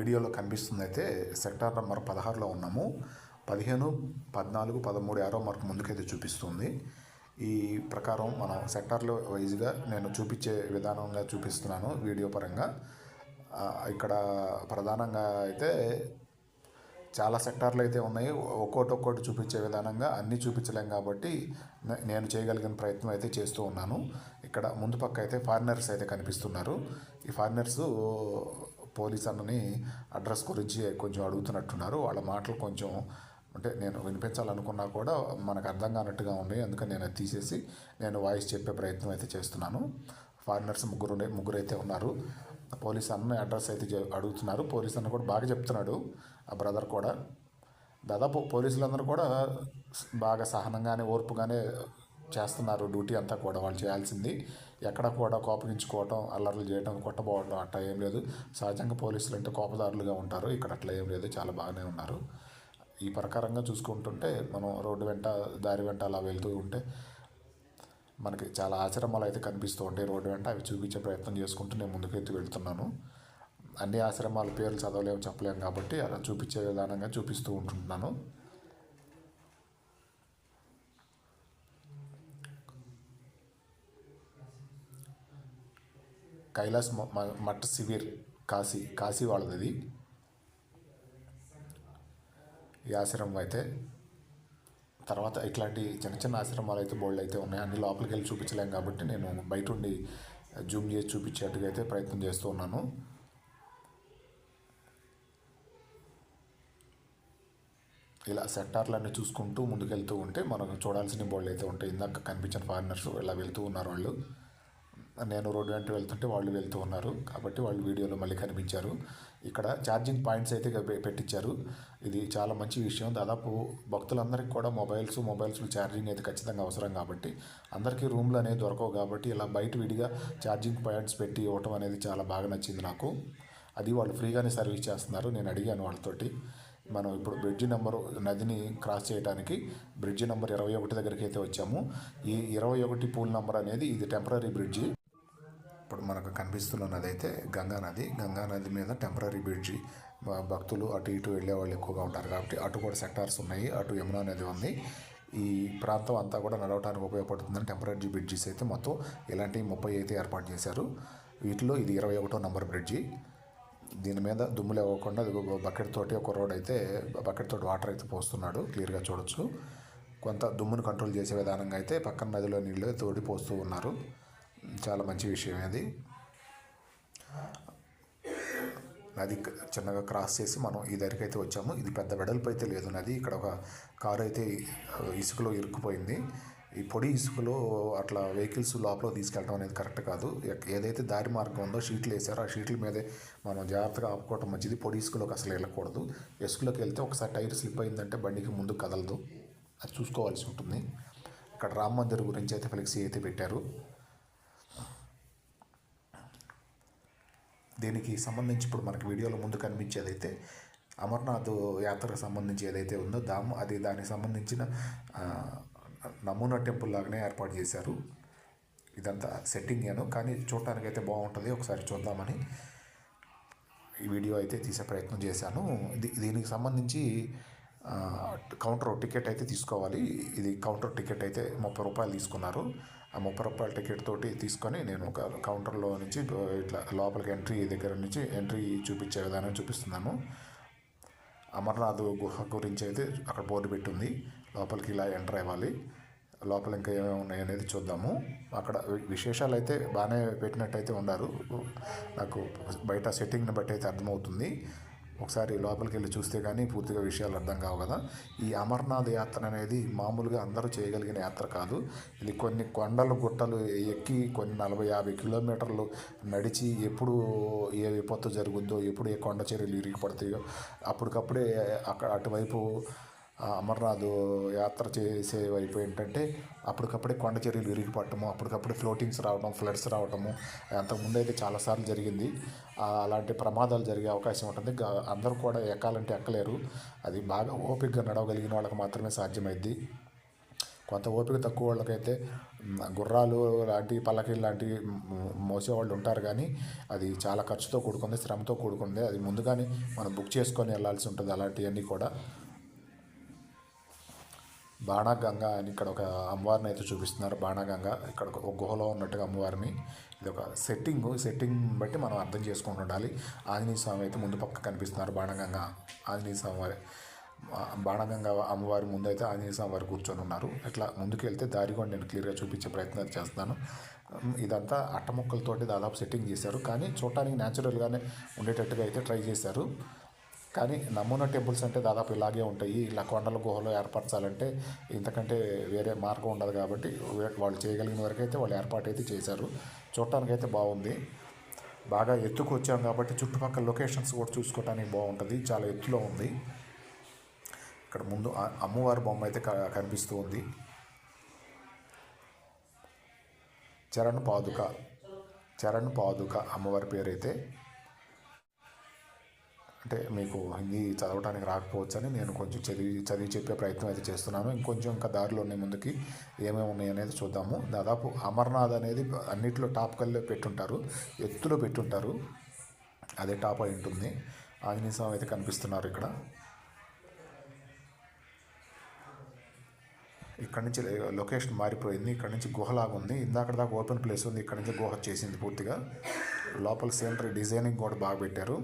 వీడియోలో కనిపిస్తుంది అయితే సెక్టార్ నెంబర్ 16లో ఉన్నాము. 15, 14, 13 యారో మార్క్ ముందుకైతే చూపిస్తుంది. ఈ ప్రకారం మనం సెక్టార్లో వైజ్గా నేను చూపించే విధానంగా చూపిస్తున్నాను వీడియో పరంగా. ఇక్కడ ప్రధానంగా అయితే చాలా సెక్టార్లు అయితే ఉన్నాయి. ఒక్కోటి చూపించే విధానంగా అన్నీ చూపించలేం కాబట్టి నేను చేయగలిగిన ప్రయత్నం అయితే చేస్తూ ఉన్నాను. ఇక్కడ ముందు పక్క అయితే ఫారినర్స్ అయితే కనిపిస్తున్నారు. ఈ ఫారినర్స్ పోలీస్ అన్నని అడ్రస్ గురించి కొంచెం అడుగుతున్నట్టున్నారు. వాళ్ళ మాటలు కొంచెం అంటే నేను వినిపించాలనుకున్నా కూడా మనకు అర్థం కానట్టుగా ఉన్నాయి. అందుకని నేను అది తీసేసి నేను వాయిస్ చెప్పే ప్రయత్నం అయితే చేస్తున్నాను. ఫారినర్స్ ముగ్గురు అయితే ఉన్నారు. పోలీస్ అన్న అడ్రస్ అయితే అడుగుతున్నారు. పోలీస్ అన్న కూడా బాగా చెప్తున్నాడు. ఆ బ్రదర్ కూడా దాదాపు పోలీసులందరూ కూడా బాగా సహనంగానే ఓర్పుగానే చేస్తున్నారు డ్యూటీ అంతా కూడా. వాళ్ళు చేయాల్సింది ఎక్కడ కూడా కోపగించుకోవటం, అల్లర్లు చేయడం, కొట్టబోవడం అట్లా ఏం లేదు. సహజంగా పోలీసులు అంటే కోపదారులుగా ఉంటారు. ఇక్కడ అట్లా ఏం లేదు, చాలా బాగానే ఉన్నారు. ఈ ప్రకారంగా చూసుకుంటుంటే మనం రోడ్డు వెంట దారి వెంట అలా వెళ్తూ ఉంటే మనకి చాలా ఆశ్రమాలు అయితే కనిపిస్తూ ఉంటాయి రోడ్డు వెంట. అవి చూపించే ప్రయత్నం చేసుకుంటూ నేను ముందుకైతే వెళ్తున్నాను. అన్ని ఆశ్రమాల పేర్లు చదవలేము, చెప్పలేము కాబట్టి అలా చూపించే విధానంగా చూపిస్తూ ఉంటున్నాను. కైలాస్ మఠ్ శిబిర్ కాశీ వాళ్ళది ఈ ఆశ్రమం అయితే. తర్వాత ఇట్లాంటి చిన్న ఆశ్రమాలు అయితే బోల్డ్ అయితే ఉన్నాయి. అన్ని లోపలికి వెళ్ళి చూపించలేం కాబట్టి నేను బయట ఉండి జూమ్ చేసి చూపించేట్టుగా అయితే ప్రయత్నం చేస్తూ ఉన్నాను. ఇలా సెక్టార్లన్నీ చూసుకుంటూ ముందుకెళ్తూ ఉంటే మనం చూడాల్సిన బోల్డ్ అయితే ఉంటాయి. ఇందాక కనిపించిన ఫారినర్స్ ఇలా వెళ్తూ ఉన్నారు. వాళ్ళు నేను రోడ్డు వెంట వెళ్తుంటే వాళ్ళు వెళ్తూ ఉన్నారు కాబట్టి వాళ్ళు వీడియోలో మళ్ళీ కనిపించారు. ఇక్కడ ఛార్జింగ్ పాయింట్స్ అయితే పెట్టించారు. ఇది చాలా మంచి విషయం. దాదాపు భక్తులందరికీ కూడా మొబైల్స్లో ఛార్జింగ్ అయితే ఖచ్చితంగా అవసరం కాబట్టి అందరికీ రూమ్లు అనేవి దొరకవు కాబట్టి ఇలా బయట విడిగా ఛార్జింగ్ పాయింట్స్ పెట్టి ఇవ్వటం అనేది చాలా బాగా నచ్చింది నాకు. అది వాళ్ళు ఫ్రీగానే సర్వీస్ చేస్తున్నారు. నేను అడిగాను వాళ్ళతోటి. మనం ఇప్పుడు బ్రిడ్జి నెంబరు నదిని క్రాస్ చేయడానికి బ్రిడ్జి నెంబర్ 21 దగ్గరికి అయితే వచ్చాము. ఈ 21 పూల్ నెంబర్ అనేది ఇది టెంపరీ బ్రిడ్జి. ఇప్పుడు మనకు కనిపిస్తున్నది అయితే గంగా నది మీద టెంపరీ బ్రిడ్జి. భక్తులు అటు ఇటు వెళ్ళే వాళ్ళు ఎక్కువగా ఉంటారు కాబట్టి అటు కూడా సెక్టార్స్ ఉన్నాయి. అటు యమునా నది ఉంది. ఈ ప్రాంతం అంతా కూడా నడవడానికి ఉపయోగపడుతుందని టెంపరీ బ్రిడ్జిస్ అయితే మొత్తం ఇలాంటి 30 అయితే ఏర్పాటు చేశారు. వీటిలో ఇది 21వ నెంబర్ బ్రిడ్జి. దీని మీద దుమ్ములు ఇవ్వకుండా బకెట్ తోటి ఒక రోడ్ అయితే బకెట్ తోటి వాటర్ అయితే పోస్తున్నాడు. క్లియర్గా చూడొచ్చు. కొంత దుమ్మును కంట్రోల్ చేసే విధానంగా అయితే పక్కన నదిలో నీళ్ళు తోడి పోస్తూ ఉన్నారు. చాలా మంచి విషయం అది. నది చిన్నగా క్రాస్ చేసి మనం ఈ దగ్గరికి అయితే వచ్చాము. ఇది పెద్ద వెడల్పు అయితే లేదు నది. ఇక్కడ ఒక కారు అయితే ఇసుకలో ఇరుక్కుపోయింది. ఈ పొడి ఇసుకలో అట్లా వెహికల్స్ లోపల తీసుకెళ్ళడం అనేది కరెక్ట్ కాదు. ఏదైతే దారి మార్గం ఉందో షీట్లు వేసారో ఆ షీట్ల మీదే మనం జాగ్రత్తగా ఆపుకోవటం మంచిది. పొడి ఇసుకలోకి అసలు వెళ్ళకూడదు. ఇసుకలోకి వెళ్తే ఒకసారి టైర్ స్లిప్ అయిందంటే బండికి ముందు కదలదు. అది చూసుకోవాల్సి ఉంటుంది. ఇక్కడ రామ మందిర్ గురించి అయితే ఫ్లెక్సీ అయితే పెట్టారు. దీనికి సంబంధించి ఇప్పుడు మనకి వీడియోలో ముందు కనిపించేదైతే అమర్నాథ్ యాత్రకు సంబంధించి ఏదైతే ఉందో అది దానికి సంబంధించిన నమూనా టెంపుల్ లాగానే ఏర్పాటు చేశారు. ఇదంతా సెట్టింగ్ కానీ చూడటానికి అయితే బాగుంటుంది. ఒకసారి చూద్దామని ఈ వీడియో అయితే తీసే ప్రయత్నం చేశాను. దీనికి సంబంధించి కౌంటర్ టికెట్ అయితే తీసుకోవాలి. ఇది కౌంటర్ టికెట్ అయితే 30 రూపాయలు తీసుకున్నారు. ఆ 30 రూపాయల టికెట్ తోటి తీసుకొని నేను ఒక కౌంటర్లో నుంచి ఇట్లా లోపలికి ఎంట్రీ చూపించే విధానం చూపిస్తున్నాను. అమర్నాథ్ గుహ గురించి అయితే అక్కడ బోర్డు పెట్టుంది. లోపలికి ఇలా ఎంటర్ అవ్వాలి. లోపల ఇంకా ఏమేమి ఉన్నాయి అనేది చూద్దాము. అక్కడ విశేషాలు అయితే బాగానే పెట్టినట్టయితే ఉన్నారు. నాకు బయట సెట్టింగ్ని బట్టి అయితే అర్థమవుతుంది. ఒకసారి లోపలికి వెళ్ళి చూస్తే కానీ పూర్తిగా విషయాలు అర్థం కావు కదా. ఈ అమర్నాథ్ యాత్ర అనేది మామూలుగా అందరూ చేయగలిగిన యాత్ర కాదు. ఇది కొన్ని కొండలు గుట్టలు ఎక్కి కొన్ని 40-50 కిలోమీటర్లు నడిచి ఎప్పుడు ఏ విపత్తు జరుగుద్దో, ఎప్పుడు ఏ కొండ చర్యలు ఇరిగి పడతాయో అప్పటికప్పుడే అక్కడ అటువైపు అమర్నాథ్ యాత్ర చేసే వైపు ఏంటంటే అప్పటికప్పుడే కొండ చర్యలు ఇరిగి పట్టడము, అప్పటికప్పుడే ఫ్లోటింగ్స్ రావడం, ఫ్లడ్స్ రావడము అంతకుముందు అయితే చాలాసార్లు జరిగింది. అలాంటి ప్రమాదాలు జరిగే అవకాశం ఉంటుంది. అందరూ కూడా ఎక్కాలంటే ఎక్కలేరు. అది బాగా ఓపికగా నడవగలిగిన వాళ్ళకి మాత్రమే సాధ్యమైద్ది. కొంత ఓపిక తక్కువ వాళ్ళకైతే గుర్రాలు లాంటి పల్లకీలు లాంటి మోసేవాళ్ళు ఉంటారు, కానీ అది చాలా ఖర్చుతో కూడుకుంది, శ్రమతో కూడుకుంది. అది ముందుగానే మనం బుక్ చేసుకొని వెళ్ళాల్సి ఉంటుంది. అలాంటివన్నీ కూడా బాణగంగ అని ఇక్కడ ఒక అమ్మవారిని అయితే చూపిస్తున్నారు. బాణగంగ ఇక్కడ ఒక గుహలో ఉన్నట్టుగా అమ్మవారిని, ఇది ఒక సెట్టింగ్ బట్టి మనం అర్థం చేసుకుంటూ ఉండాలి. ఆంజనేయ స్వామి అయితే ముందు పక్క కనిపిస్తున్నారు. బాణగంగ ఆంజనేయ స్వామి వారి, బాణగంగ అమ్మవారి ముందు అయితే ఆంజనేయ స్వామి వారు కూర్చొని ఉన్నారు. ఇట్లా ముందుకు వెళ్తే దారి కూడా నేను క్లియర్గా చూపించే ప్రయత్నం చేస్తున్నాను. ఇదంతా అట్టముక్కలతోటి దాదాపు సెట్టింగ్ చేశారు, కానీ చూడటానికి న్యాచురల్గానే ఉండేటట్టుగా అయితే ట్రై చేశారు. కానీ నమూనా టెంపుల్స్ అంటే దాదాపు ఇలాగే ఉంటాయి. ఇలా కొండల గుహలో ఏర్పరచాలంటే ఇంతకంటే వేరే మార్గం ఉండదు, కాబట్టి వాళ్ళు చేయగలిగిన వరకు అయితే వాళ్ళు ఏర్పాటు అయితే చేశారు. చూడటానికైతే బాగుంది. బాగా ఎత్తుకు వచ్చాం కాబట్టి చుట్టుపక్కల లొకేషన్స్ కూడా చూసుకోవడానికి బాగుంటుంది. చాలా ఎత్తులో ఉంది. ఇక్కడ ముందు అమ్మవారి బొమ్మ అయితే కనిపిస్తూ ఉంది. చరణ్ పాదుక అమ్మవారి పేరైతే. అంటే మీకు హిందీ చదవడానికి రాకపోవచ్చని నేను కొంచెం చదివి చెప్పే ప్రయత్నం అయితే చేస్తున్నాను. ఇంకా దారిలో ఉన్నాయి ముందుకి, ఏమేమి ఉన్నాయి అనేది చూద్దాము. దాదాపు అమర్నాథ్ అనేది అన్నిట్లో టాప్ కల్లో పెట్టుంటారు, ఎత్తులో పెట్టుంటారు, అదే టాప్ అయి ఉంటుంది. ఆంజనేయ స్వామి అయితే కనిపిస్తున్నారు ఇక్కడ. ఇక్కడ నుంచి లొకేషన్ మారిపోయింది. ఇక్కడ నుంచి గుహలాగా ఉంది. ఇందాక దాకా ఓపెన్ ప్లేస్ ఉంది, ఇక్కడ నుంచి గుహ చేసింది పూర్తిగా. లోపల సీనరీ డిజైనింగ్ కూడా బాగా పెట్టారు.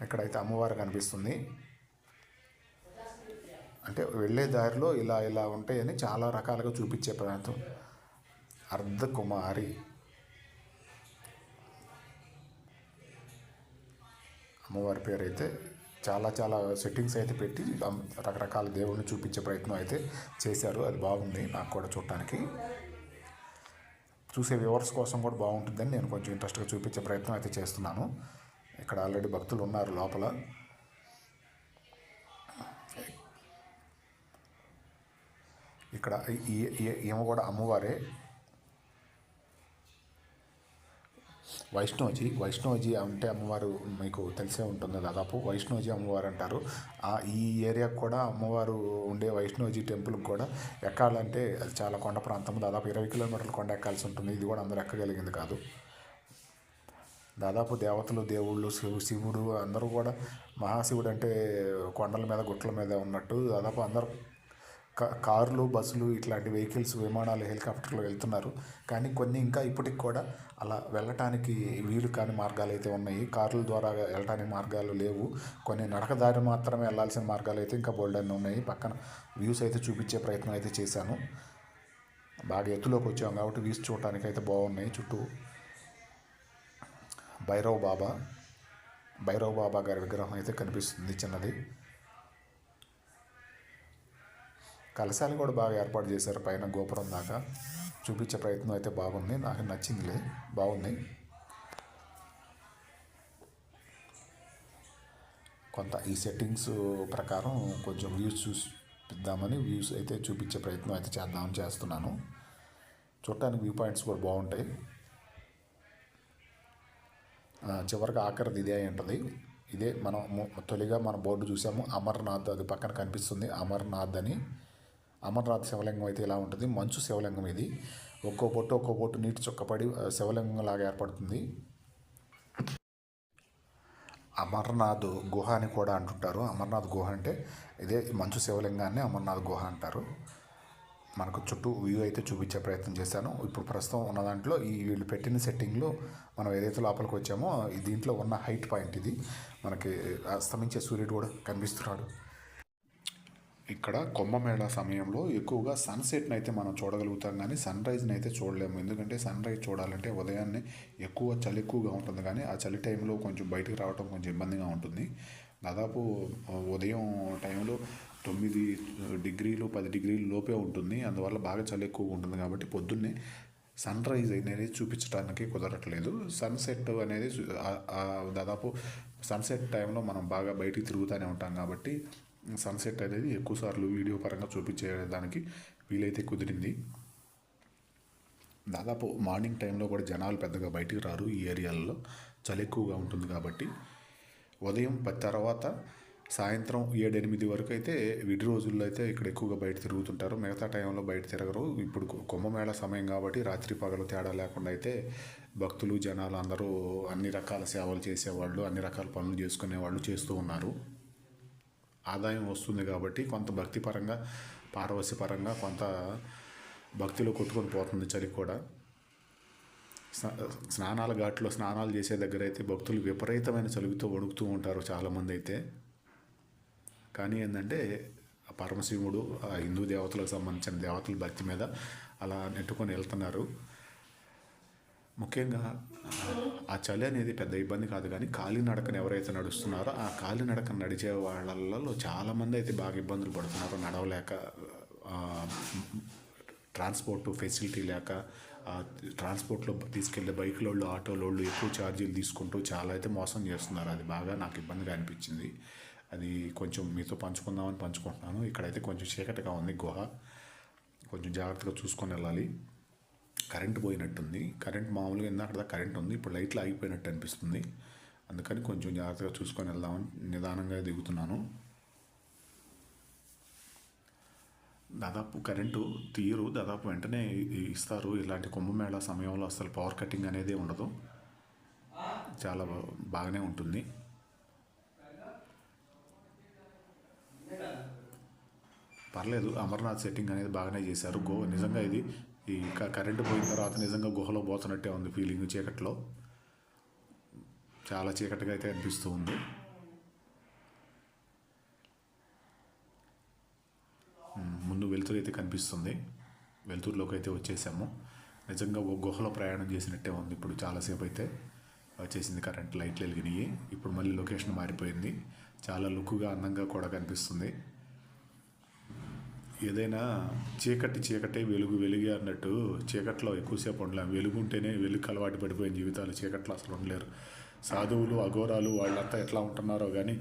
ఇక్కడైతే అమ్మవారు కనిపిస్తుంది. అంటే వెళ్ళే దారిలో ఇలా ఉంటాయని చాలా రకాలుగా చూపించే ప్రయత్నం. అర్ధకుమారి అమ్మవారి పేరు అయితే చాలా సెట్టింగ్స్ అయితే పెట్టి రకరకాల దేవుళ్ళని చూపించే ప్రయత్నం అయితే చేశారు. అది బాగుంది, నాకు కూడా చూడటానికి, చూసే వ్యూవర్స్ కోసం కూడా బాగుంటుందని నేను కొంచెం ఇంట్రెస్ట్గా చూపించే ప్రయత్నం అయితే చేస్తున్నాను. ఇక్కడ ఆల్రెడీ భక్తులు ఉన్నారు లోపల. ఇక్కడ ఈమె కూడా అమ్మవారే, వైష్ణోజీ అంటే అమ్మవారు మీకు తెలిసే ఉంటుంది. దాదాపు వైష్ణోజీ అమ్మవారు అంటారు. ఈ ఏరియాకు కూడా అమ్మవారు ఉండే వైష్ణోజీ టెంపుల్కి కూడా ఎక్కాలంటే అది చాలా కొండ ప్రాంతం, దాదాపు 20 కిలోమీటర్ల కొండ ఎక్కాల్సి ఉంటుంది. ఇది కూడా అందరూ ఎక్కగలిగింది కాదు. దాదాపు దేవతలు, దేవుళ్ళు, శివుడు అందరూ కూడా, మహాశివుడు అంటే కొండల మీద గుట్టల మీద ఉన్నట్టు దాదాపు అందరూ కార్లు, బస్సులు, ఇట్లాంటి వెహికల్స్, విమానాలు, హెలికాప్టర్లు వెళ్తున్నారు. కానీ కొన్ని ఇంకా ఇప్పటికి కూడా అలా వెళ్ళటానికి వీలు కాని మార్గాలు అయితే ఉన్నాయి. కార్ల ద్వారా వెళ్ళటానికి మార్గాలు లేవు. కొన్ని నడకదారి మాత్రమే వెళ్ళాల్సిన మార్గాలు అయితే ఇంకా బోల్డన్ని ఉన్నాయి. పక్కన వ్యూస్ అయితే చూపించే ప్రయత్నం అయితే చేశాను. బాగా ఎత్తులోకి వచ్చాం కాబట్టి వ్యూస్ చూడటానికి అయితే బాగున్నాయి. చుట్టూ భైరవ్ బాబా గారి విగ్రహం అయితే కనిపిస్తుంది, చిన్నది. కలశాలు కూడా బాగా ఏర్పాటు చేశారు పైన గోపురం దాకా. చూపించే ప్రయత్నం అయితే బాగుంది, నాకు నచ్చిందిలే, బాగుంది. కొంత ఈ సెట్టింగ్స్ ప్రకారం కొంచెం వ్యూస్ చూపిద్దామని వ్యూస్ అయితే చూపించే ప్రయత్నం అయితే చేస్తున్నాను. చూడటానికి వ్యూ పాయింట్స్ కూడా బాగుంటాయి. చివరిగా ఆఖరిది ఇదే అయి ఉంటుంది. ఇదే మనం తొలిగా మన బోర్డు చూసాము, అమర్నాథ్, అది పక్కన కనిపిస్తుంది అమర్నాథ్ అని. అమర్నాథ్ శివలింగం అయితే ఇలా ఉంటుంది, మంచు శివలింగం ఇది. ఒక్కో పొట్టు నీటి చుక్కపడి శివలింగం లాగా ఏర్పడుతుంది. అమర్నాథ్ గుహ అని కూడా అంటుంటారు. అమర్నాథ్ గుహ అంటే ఇదే మంచు శివలింగాన్ని అమర్నాథ్ గుహ అంటారు. మనకు చుట్టూ వ్యూ అయితే చూపించే ప్రయత్నం చేశాను. ఇప్పుడు ప్రస్తుతం ఉన్న దాంట్లో వీళ్ళు పెట్టిన సెట్టింగ్లో మనం ఏదైతే లోపలికి వచ్చామో దీంట్లో ఉన్న హైట్ పాయింట్ ఇది. మనకి అస్తమించే సూర్యుడు కూడా కనిపిస్తున్నాడు. ఇక్కడ కుంభమేళా సమయంలో ఎక్కువగా సన్సెట్ని అయితే మనం చూడగలుగుతాం, కానీ సన్ రైజ్ని అయితే చూడలేము. ఎందుకంటే సన్ రైజ్ చూడాలంటే ఉదయాన్నే చలి ఎక్కువగా ఉంటుంది, కానీ ఆ చలి టైంలో కొంచెం బయటకు రావడం కొంచెం ఇబ్బందిగా ఉంటుంది. దాదాపు ఉదయం టైంలో 9 డిగ్రీలు 10 డిగ్రీల లోపే ఉంటుంది. అందువల్ల బాగా చలి ఎక్కువగా ఉంటుంది. కాబట్టి పొద్దున్నే సన్ రైజ్ అనేది చూపించడానికి కుదరట్లేదు. సన్సెట్ అనేది దాదాపు సన్సెట్ టైంలో మనం బాగా బయటికి తిరుగుతూనే ఉంటాం, కాబట్టి సన్సెట్ అనేది ఎక్కువసార్లు వీడియో పరంగా చూపించేదానికి వీలైతే కుదిరింది. దాదాపు మార్నింగ్ టైంలో కూడా జనాలు పెద్దగా బయటికి రారు ఈ ఏరియాలలో, చలి ఎక్కువగా ఉంటుంది. కాబట్టి ఉదయం 10 తర్వాత సాయంత్రం 7-8 వరకు అయితే విడి రోజుల్లో అయితే ఇక్కడ ఎక్కువగా బయట తిరుగుతుంటారు. మిగతా టైంలో బయట తిరగరు. ఇప్పుడు కుంభమేళా సమయం కాబట్టి రాత్రి పగలు తేడా లేకుండా అయితే భక్తులు జనాలు అందరూ అన్ని రకాల సేవలు చేసేవాళ్ళు, అన్ని రకాల పనులు చేసుకునేవాళ్ళు చేస్తూ ఉన్నారు. ఆదాయం వస్తుంది కాబట్టి కొంత భక్తిపరంగా పారవస్యపరంగా కొంత భక్తిలో కొట్టుకొని పోతుంది చలి కూడా. స్నానాల ఘాట్లో స్నానాలు చేసే దగ్గర అయితే భక్తులు విపరీతమైన చలుగుతో వణుకుతూ ఉంటారు చాలామంది అయితే. కానీ ఏంటంటే ఆ పరమశివుడు ఆ హిందూ దేవతలకు సంబంధించిన దేవతల భక్తి మీద అలా నెట్టుకొని వెళ్తున్నారు. ముఖ్యంగా ఆ చలి అనేది పెద్ద ఇబ్బంది కాదు, కానీ కాలినడకన ఎవరైతే నడుస్తున్నారో ఆ కాలినడకన నడిచే వాళ్ళలో చాలామంది అయితే బాగా ఇబ్బందులు పడుతున్నారు. నడవలేక, ట్రాన్స్పోర్ట్ ఫెసిలిటీ లేక, ట్రాన్స్పోర్ట్లో తీసుకెళ్లే బైకులోళ్ళు ఆటోలోళ్ళు ఎక్కువ ఛార్జీలు తీసుకుంటూ చాలా అయితే మోసం చేస్తున్నారు. అది బాగా నాకు ఇబ్బందిగా అనిపించింది. అది కొంచెం మీతో పంచుకుందామని పంచుకుంటున్నాను. ఇక్కడైతే కొంచెం చీకటిగా ఉంది గుహ, కొంచెం జాగ్రత్తగా చూసుకొని వెళ్ళాలి. కరెంట్ పోయినట్టుంది. కరెంట్ మామూలుగా ఇందాక కరెంట్ ఉంది, ఇప్పుడు లైట్లు ఆగిపోయినట్టు అనిపిస్తుంది. అందుకని కొంచెం జాగ్రత్తగా చూసుకొని వెళ్దామని నిదానంగా దిగుతున్నాను. దాదాపు కరెంటు తీయరు, దాదాపు వెంటనే ఇస్తారు. ఇలాంటి కుంభమేళా సమయంలో అసలు పవర్ కటింగ్ అనేది ఉండదు, చాలా బాగానే ఉంటుంది. పర్లేదు, అమర్నాథ్ సెట్టింగ్ అనేది బాగానే చేశారు. నిజంగా ఇది ఈ కరెంటు పోయిన తర్వాత నిజంగా గుహలో పోతున్నట్టే ఉంది ఫీలింగ్. చీకట్లో చాలా చీకటిగా అయితే అనిపిస్తూ ఉంది. ముందు వెలుతురు అయితే కనిపిస్తుంది, వెలుతురులోకి అయితే వచ్చేసాము. నిజంగా ఒక గుహలో ప్రయాణం చేసినట్టే ఉంది. ఇప్పుడు చాలాసేపు అయితే వచ్చేసింది, కరెంట్ లైట్లు వెలిగినాయి. ఇప్పుడు మళ్ళీ లొకేషన్ మారిపోయింది, చాలా లుక్గా అందంగా కూడా కనిపిస్తుంది. ఏదైనా చీకటే వెలుగే అన్నట్టు చీకట్లో ఎక్కువసేపు ఉండలేము. వెలుగుంటేనే వెలుగు అలవాటు పడిపోయిన జీవితాలు చీకట్లో అసలు ఉండలేరు. సాధువులు అఘోరాలు వాళ్ళంతా ఎట్లా ఉంటున్నారో కానీ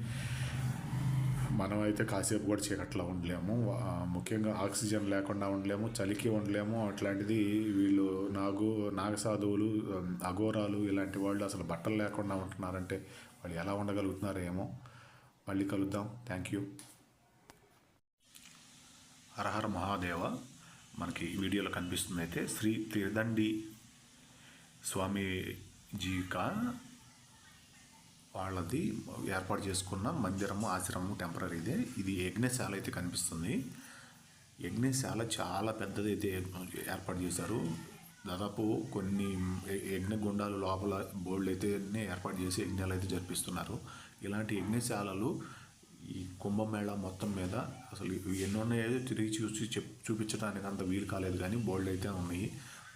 మనమైతే కాసేపు కూడా చీకట్లో ఉండలేము. ముఖ్యంగా ఆక్సిజన్ లేకుండా ఉండలేము, చలికి ఉండలేము. అట్లాంటిది వీళ్ళు నాగ సాధువులు, అఘోరాలు ఇలాంటి వాళ్ళు అసలు బట్టలు లేకుండా ఉంటున్నారంటే వాళ్ళు ఎలా ఉండగలుగుతున్నారో ఏమో. మళ్ళీ కలుద్దాం. Thank you. హరహర మహాదేవ. మనకి వీడియోలో కనిపిస్తుంది అయితే శ్రీ త్రిదండి స్వామీజీకా వాళ్ళది ఏర్పాటు చేసుకున్న మందిరము, ఆశ్రమము టెంపరీదే. ఇది యజ్ఞశాల అయితే కనిపిస్తుంది. యజ్ఞశాల చాలా పెద్దది అయితే ఏర్పాటు చేశారు. దాదాపు కొన్ని యజ్ఞగుండాలు లోపల బోర్డులు అయితే ఏర్పాటు చేసి యజ్ఞాలు అయితే జరిపిస్తున్నారు. ఇలాంటి యజ్ఞశాలలు ఈ కుంభమేళా మొత్తం మీద అసలు ఎన్ని ఉన్నాయో తిరిగి చూపించడానికి అంత వీలు కాలేదు, కానీ బోల్డ్ అయితే ఉన్నాయి.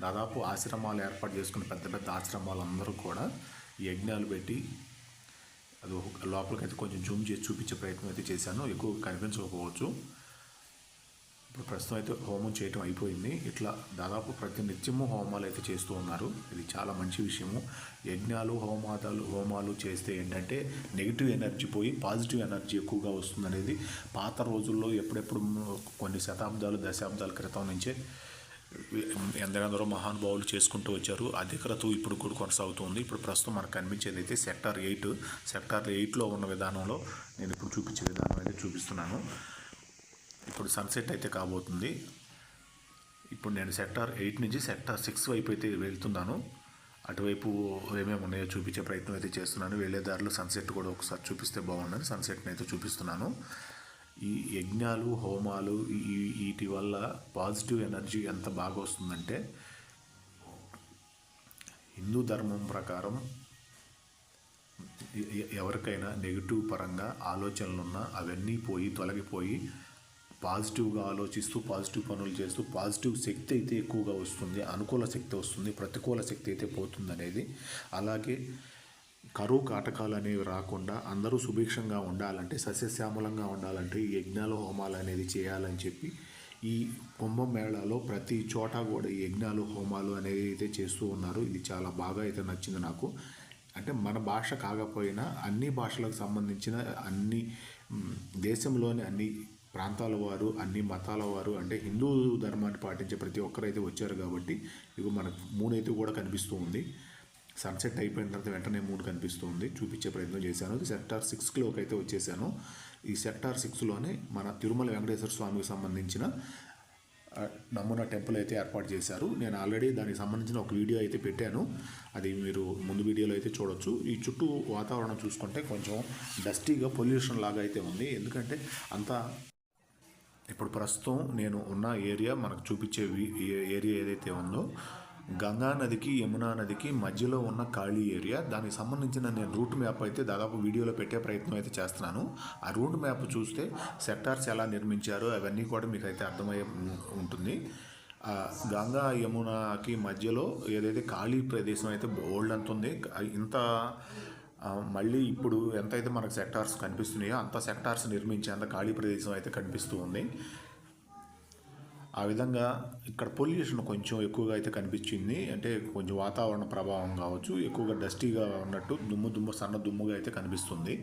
దాదాపు ఆశ్రమాలు ఏర్పాటు చేసుకున్న పెద్ద పెద్ద ఆశ్రమాలు అందరూ కూడా యజ్ఞాలు పెట్టి, అది లోపలికైతే కొంచెం జూమ్ చేసి చూపించే ప్రయత్నం అయితే చేశాను. ఎక్కువ కనిపించకపోవచ్చు. ఇప్పుడు ప్రస్తుతం అయితే హోమం చేయటం అయిపోయింది. ఇట్లా దాదాపు ప్రతి నిత్యము హోమాలు అయితే చేస్తూ ఉన్నారు. ఇది చాలా మంచి విషయము. యజ్ఞాలు హోమాలు చేస్తే ఏంటంటే నెగిటివ్ ఎనర్జీ పోయి పాజిటివ్ ఎనర్జీ ఎక్కువగా వస్తుందనేది పాత రోజుల్లో ఎప్పుడెప్పుడు కొన్ని దశాబ్దాల క్రితం నుంచే ఎందరో మహానుభావులు చేసుకుంటూ వచ్చారు. అదే క్రతువు ఇప్పుడు కూడా కొనసాగుతుంది. ఇప్పుడు ప్రస్తుతం మనకు కనిపించేది అయితే సెక్టార్ 8లో ఉన్న విధానంలో నేను ఇప్పుడు చూపించే విధానం అయితే చూపిస్తున్నాను. ఇప్పుడు సన్సెట్ అయితే కాబోతుంది. ఇప్పుడు నేను సెక్టార్ 8 నుంచి సెక్టార్ 6 వైపు అయితే వెళ్తున్నాను. అటువైపు ఏమేమి ఉన్నాయో చూపించే ప్రయత్నం అయితే చేస్తున్నాను. వెళ్ళే దారిలో సన్సెట్ కూడా ఒకసారి చూపిస్తే బాగుండని సన్సెట్ని అయితే చూపిస్తున్నాను. ఈ యజ్ఞాలు, హోమాలు వీటి వల్ల పాజిటివ్ ఎనర్జీ ఎంత బాగా వస్తుందంటే, హిందూ ధర్మం ప్రకారం ఎవరికైనా నెగిటివ్ పరంగా ఆలోచనలున్నా అవన్నీ తొలగిపోయి పాజిటివ్గా ఆలోచిస్తూ పాజిటివ్ పనులు చేస్తూ పాజిటివ్ శక్తి అయితే ఎక్కువగా వస్తుంది, అనుకూల శక్తి వస్తుంది, ప్రతికూల శక్తి అయితే పోతుంది అనేది. అలాగే కరువు కాటకాలు అనేవి రాకుండా అందరూ సుభిక్షంగా ఉండాలంటే, సస్యశ్యామలంగా ఉండాలంటే ఈ యజ్ఞాలు, హోమాలు అనేది చేయాలని చెప్పి ఈ కుంభమేళాలో ప్రతి చోట కూడా ఈ యజ్ఞాలు, హోమాలు అనేది అయితే చేస్తూ ఉన్నారు. ఇది చాలా బాగా అయితే నచ్చింది నాకు. అంటే మన భాష కాకపోయినా అన్ని భాషలకు సంబంధించిన అన్ని దేశంలోని అన్ని ప్రాంతాల వారు, అన్ని మతాల వారు, అంటే హిందూ ధర్మాన్ని పాటించే ప్రతి ఒక్కరైతే వచ్చారు కాబట్టి ఇక మనకు మూన్ అయితే కూడా కనిపిస్తూ ఉంది. సన్సెట్ అయిపోయిన తర్వాత వెంటనే మూన్ కనిపిస్తూ ఉంది. చూపించే ప్రయత్నం చేశాను. సెక్టార్ 6లోకి అయితే వచ్చేసాను. ఈ సెక్టార్ 6లోనే మన తిరుమల వెంకటేశ్వర స్వామికి సంబంధించిన నమూనా టెంపుల్ అయితే ఏర్పాటు చేశారు. నేను ఆల్రెడీ దానికి సంబంధించిన ఒక వీడియో అయితే పెట్టాను, అది మీరు ముందు వీడియోలో అయితే చూడొచ్చు. ఈ చుట్టూ వాతావరణం చూసుకుంటే కొంచెం డస్టీగా పొల్యూషన్ లాగా అయితే ఉంది. ఎందుకంటే అంతా ఇప్పుడు ప్రస్తుతం నేను ఉన్న ఏరియా మనకు చూపించే ఏరియా ఏదైతే ఉందో గంగా నదికి యమునా నదికి మధ్యలో ఉన్న ఖాళీ ఏరియా. దానికి సంబంధించిన నేను రూట్ మ్యాప్ అయితే దాదాపు వీడియోలో పెట్టే ప్రయత్నం అయితే చేస్తున్నాను. ఆ రూట్ మ్యాప్ చూస్తే సెక్టార్స్ ఎలా నిర్మించారో అవన్నీ కూడా మీకు అయితే అర్థమయ్యే ఉంటుంది. గంగా యమునాకి మధ్యలో ఏదైతే ఖాళీ ప్రదేశం అయితే ఓల్డ్ అంత ఉంది. ఇంత మళ్ళీ ఇప్పుడు ఎంతైతే మనకు సెక్టార్స్ కనిపిస్తున్నాయో అంత సెక్టార్స్ నిర్మించేంత ఖాళీ ప్రదేశం అయితే కనిపిస్తూ ఉంది. ఆ విధంగా ఇక్కడ పొల్యూషన్ కొంచెం ఎక్కువగా అయితే కనిపించింది. అంటే కొంచెం వాతావరణ ప్రభావం కావచ్చు, ఎక్కువగా డస్టీగా ఉన్నట్టు సన్న దుమ్ముగా అయితే కనిపిస్తుంది.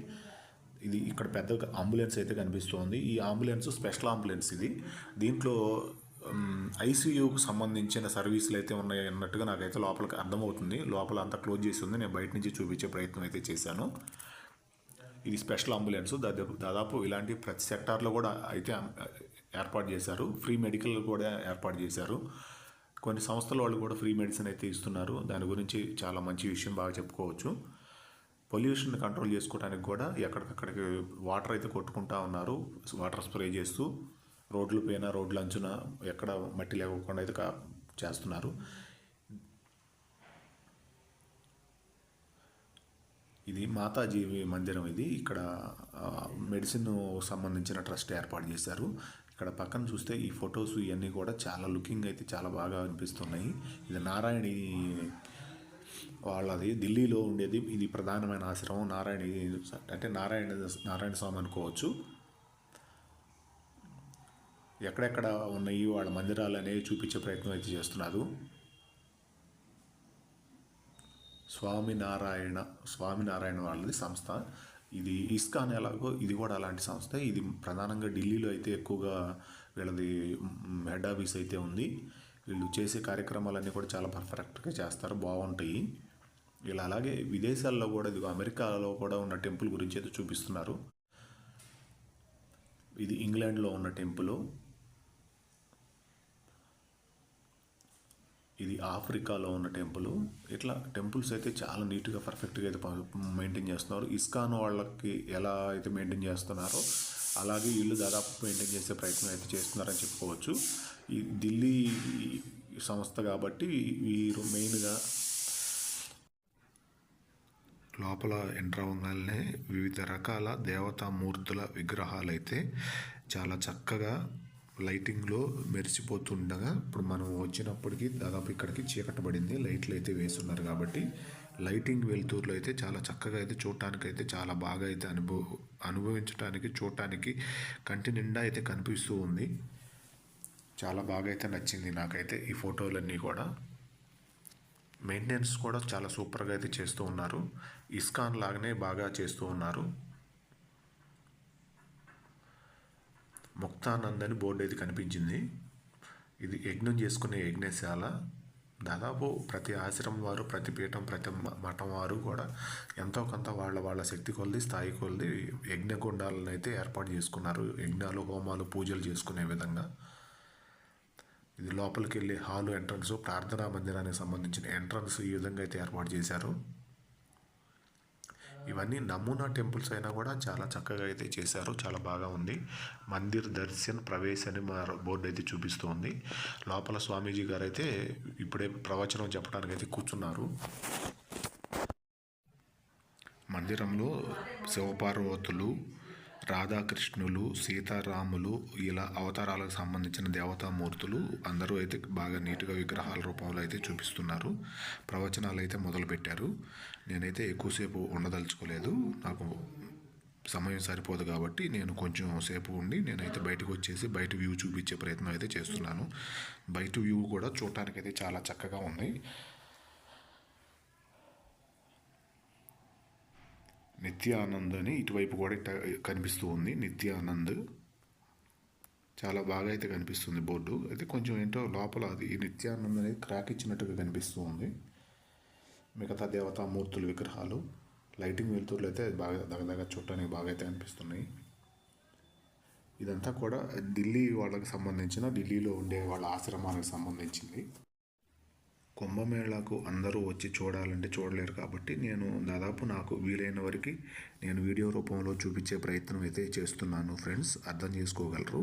ఇది ఇక్కడ పెద్ద అంబులెన్స్ అయితే కనిపిస్తుంది. ఈ అంబులెన్స్ స్పెషల్ అంబులెన్స్ ఇది. దీంట్లో ఐసీయూకి సంబంధించిన సర్వీసులు అయితే ఉన్నాయి అన్నట్టుగా నాకైతే లోపలికి అర్థమవుతుంది. లోపల అంతా క్లోజ్ చేసి ఉంది. నేను బయట నుంచి చూపించే ప్రయత్నం అయితే చేశాను. ఇది స్పెషల్ అంబులెన్స్. దాదాపు ఇలాంటి ప్రతి సెక్టార్లో కూడా అయితే ఏర్పాటు చేశారు. ఫ్రీ మెడికల్ కూడా ఏర్పాటు చేశారు. కొన్ని సంస్థల వాళ్ళు కూడా ఫ్రీ మెడిసిన్ అయితే ఇస్తున్నారు. దాని గురించి చాలా మంచి విషయం, బాగా చెప్పుకోవచ్చు. పొల్యూషన్ కంట్రోల్ చేసుకోవడానికి కూడా ఎక్కడికక్కడికి వాటర్ అయితే కొట్టుకుంటా ఉన్నారు. వాటర్ స్ప్రే చేస్తూ రోడ్ల పైన, రోడ్ల అంచున ఎక్కడ మట్టి లేకుండా అయితే చేస్తున్నారు. ఇది మాతాజీ మందిరం. ఇది ఇక్కడ మెడిసిన్ సంబంధించిన ట్రస్ట్ ఏర్పాటు చేశారు. ఇక్కడ పక్కన చూస్తే ఈ ఫొటోస్ ఇవన్నీ కూడా చాలా లుకింగ్ అయితే చాలా బాగా అనిపిస్తున్నాయి. ఇది నారాయణి వాళ్ళది, ఢిల్లీలో ఉండేది. ఇది ప్రధానమైన ఆశ్రమం నారాయణి, అంటే నారాయణ స్వామి అనుకోవచ్చు. ఎక్కడెక్కడ ఉన్నాయి వాళ్ళ మందిరాలు అనేవి చూపించే ప్రయత్నం అయితే చేస్తున్నారు. స్వామినారాయణ వాళ్ళది సంస్థ. ఇది ఇస్కాన్ ఎలాగో ఇది కూడా అలాంటి సంస్థ. ఇది ప్రధానంగా ఢిల్లీలో అయితే ఎక్కువగా వీళ్ళది హెడ్ ఆఫీస్ అయితే ఉంది. వీళ్ళు చేసే కార్యక్రమాలన్నీ కూడా చాలా పర్ఫెక్ట్గా చేస్తారు, బాగుంటాయి. వీళ్ళు అలాగే విదేశాల్లో కూడా, ఇది అమెరికాలో కూడా ఉన్న టెంపుల్ గురించి అయితే చూపిస్తున్నారు. ఇది ఇంగ్లాండ్లో ఉన్న టెంపుల్. ఇది ఆఫ్రికాలో ఉన్న టెంపుల్. ఇట్లా టెంపుల్స్ అయితే చాలా నీట్గా పర్ఫెక్ట్గా అయితే మెయింటైన్ చేస్తున్నారు. ఇస్కాన్ వాళ్ళకి ఎలా అయితే మెయింటైన్ చేస్తున్నారో అలాగే వీళ్ళు దాదాపు మెయింటైన్ చేసే ప్రయత్నం అయితే చేస్తున్నారని చెప్పుకోవచ్చు. ఈ ఢిల్లీ సంస్థ కాబట్టి వీరు మెయిన్గా లోపల ఎంటర్ అవ్వగానే వివిధ రకాల దేవతామూర్తుల విగ్రహాలు అయితే చాలా చక్కగా లైటింగ్లో మెరిసిపోతుండగా, ఇప్పుడు మనం వచ్చినప్పటికీ దాదాపు ఇక్కడికి చీకటపడింది, లైట్లు అయితే వేస్తున్నారు కాబట్టి లైటింగ్ వెలుతురులో అయితే చాలా చక్కగా అయితే చూడటానికి అయితే చాలా బాగా అయితే అనుభవించడానికి, చూడటానికి కంటి నిండా అయితే కనిపిస్తూ ఉంది. చాలా బాగా అయితే నచ్చింది నాకైతే ఈ ఫోటోలన్నీ కూడా. మెయింటెనెన్స్ కూడా చాలా సూపర్గా అయితే చేస్తూ ఉన్నారు. ఇస్కాన్ లాగానే బాగా చేస్తూ ఉన్నారు. ముక్తానంద్ అని బోర్డు అయితే కనిపించింది. ఇది యజ్ఞం చేసుకునే యజ్ఞశాల. దాదాపు ప్రతి ఆశ్రమం వారు, ప్రతి పీఠం, ప్రతి మఠం వారు కూడా ఎంతో కొంత వాళ్ళ శక్తి కొలది, స్థాయి కొలది యజ్ఞగుండాలను అయితే ఏర్పాటు చేసుకున్నారు. యజ్ఞాలు, హోమాలు, పూజలు చేసుకునే విధంగా. ఇది లోపలికి వెళ్ళే హాలు ఎంట్రన్స్, ప్రార్థనా మందిరానికి సంబంధించిన ఎంట్రన్స్ ఈ విధంగా అయితే ఏర్పాటు చేశారు. ఇవన్నీ నమూనా టెంపుల్స్ అయినా కూడా చాలా చక్కగా అయితే చేశారు, చాలా బాగా ఉంది. మందిర్ దర్శన్ ప్రవేశ్ అని బోర్డు అయితే చూపిస్తుంది. లోపల స్వామీజీ గారు అయితే ఇప్పుడే ప్రవచనం చెప్పడానికి అయితే కూర్చున్నారు. మందిరంలో శివపార్వతులు, రాధాకృష్ణులు, సీతారాములు ఇలా అవతారాలకు సంబంధించిన దేవతామూర్తులు అందరూ అయితే బాగా నీట్గా విగ్రహాల రూపంలో అయితే చూపిస్తున్నారు. ప్రవచనాలు అయితే మొదలుపెట్టారు. నేనైతే ఎక్కువసేపు ఉండదలుచుకోలేదు, నాకు సమయం సరిపోదు కాబట్టి నేను కొంచెం సేపు ఉండి నేనైతే బయటకు వచ్చేసి బయట వ్యూ చూపించే ప్రయత్నం అయితే చేస్తున్నాను. బయట వ్యూ కూడా చూడటానికి అయితే చాలా చక్కగా ఉంది. నిత్యానంద్ అని ఇటువైపు కూడా కనిపిస్తూ ఉంది. నిత్యానంద్ చాలా బాగా అయితే కనిపిస్తుంది బోర్డు. అయితే కొంచెం ఏంటో లోపల అది నిత్యానంద్ అనేది క్రాక్ ఇచ్చినట్టుగా కనిపిస్తూ ఉంది. మిగతా దేవతామూర్తుల విగ్రహాలు లైటింగ్ వెలుతురులు అయితే బాగా దగ్గర చూడటానికి బాగా అయితే అనిపిస్తున్నాయి. ఇదంతా కూడా ఢిల్లీ వాళ్ళకి సంబంధించిన, ఢిల్లీలో ఉండే వాళ్ళ ఆశ్రమానికి సంబంధించింది. కుంభమేళాకు అందరూ వచ్చి చూడాలంటే చూడలేరు కాబట్టి నేను దాదాపు నాకు వీలైన వరకు నేను వీడియో రూపంలో చూపించే ప్రయత్నం అయితే చేస్తున్నాను ఫ్రెండ్స్, అర్థం చేసుకోగలరు.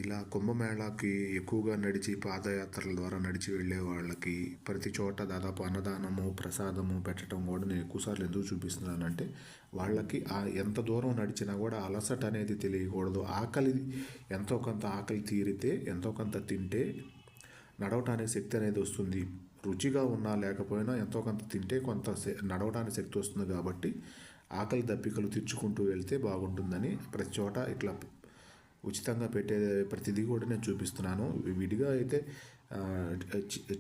ఇలా కుంభమేళాకి ఎక్కువగా నడిచి పాదయాత్రల ద్వారా నడిచి వెళ్ళే వాళ్ళకి ప్రతి చోట దాదాపు అన్నదానము ప్రసాదము పెట్టడం కూడా నేను ఎక్కువసార్లు ఎందుకు చూపిస్తున్నానంటే వాళ్ళకి ఎంత దూరం నడిచినా కూడా అలసట అనేది తెలియకూడదు. ఆకలి ఎంతో కొంత ఆకలి తీరితే ఎంతో కొంత తింటే నడవటానికి శక్తి అనేది వస్తుంది. రుచిగా ఉన్నా లేకపోయినా ఎంతో కొంత తింటే కొంత నడవడానికి శక్తి వస్తుంది. కాబట్టి ఆకలి దప్పికలు తీర్చుకుంటూ వెళ్తే బాగుంటుందని ప్రతి చోట ఇట్లా ఉచితంగా పెట్టే ప్రతిదీ కూడా నేను చూపిస్తున్నాను. విడిగా అయితే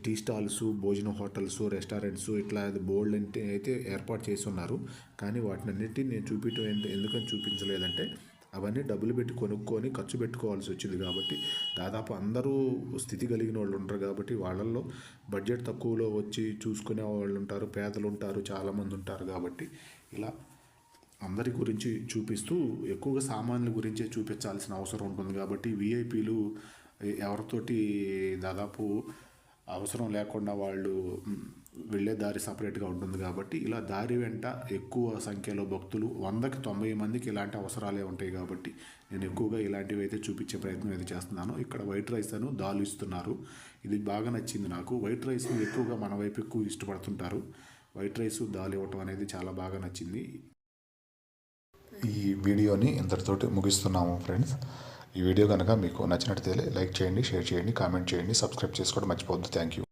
టీ స్టాల్స్, భోజన హోటల్స్, రెస్టారెంట్స్ ఇట్లా బోల్డ్ అంటే అయితే ఏర్పాటు చేసి ఉన్నారు. కానీ వాటినన్నిటిని నేను చూపించడం ఎందుకని చూపించలేదంటే అవన్నీ డబ్బులు పెట్టి కొనుక్కొని ఖర్చు పెట్టుకోవాల్సి వచ్చింది. కాబట్టి దాదాపు అందరూ స్థితి కలిగిన వాళ్ళు ఉంటారు. కాబట్టి వాళ్ళల్లో బడ్జెట్ తక్కువలో వచ్చి చూసుకునే వాళ్ళు ఉంటారు, పేదలు ఉంటారు, చాలామంది ఉంటారు. కాబట్టి ఇలా అందరి గురించి చూపిస్తూ ఎక్కువగా సామాన్యుల గురించే చూపించాల్సిన అవసరం ఉంటుంది. కాబట్టి విఐపీలు ఎవరితోటి దాదాపు అవసరం లేకుండా వాళ్ళు వెళ్ళే దారి సపరేట్గా ఉంటుంది. కాబట్టి ఇలా దారి వెంట ఎక్కువ సంఖ్యలో భక్తులు 100కి 90 మందికి ఇలాంటి అవసరాలే ఉంటాయి. కాబట్టి నేను ఎక్కువగా ఇలాంటివి అయితే చూపించే ప్రయత్నం అయితే చేస్తున్నాను. ఇక్కడ వైట్ రైస్ అను దాల్ ఇస్తున్నారు. ఇది బాగా నచ్చింది నాకు. వైట్ రైస్ని ఎక్కువగా మన వైపు ఎక్కువ ఇష్టపడుతుంటారు. వైట్ రైస్ దాల్ ఇవ్వటం అనేది చాలా బాగా నచ్చింది. ఈ వీడియోని ఇంతటితోటి ముగిస్తున్నాము ఫ్రెండ్స్. ఈ వీడియో కనుక మీకు నచ్చినట్లయితే లైక్ చేయండి, షేర్ చేయండి, కామెంట్ చేయండి, సబ్స్క్రైబ్ చేసుకోవడం మర్చిపోవద్దు. Thank you.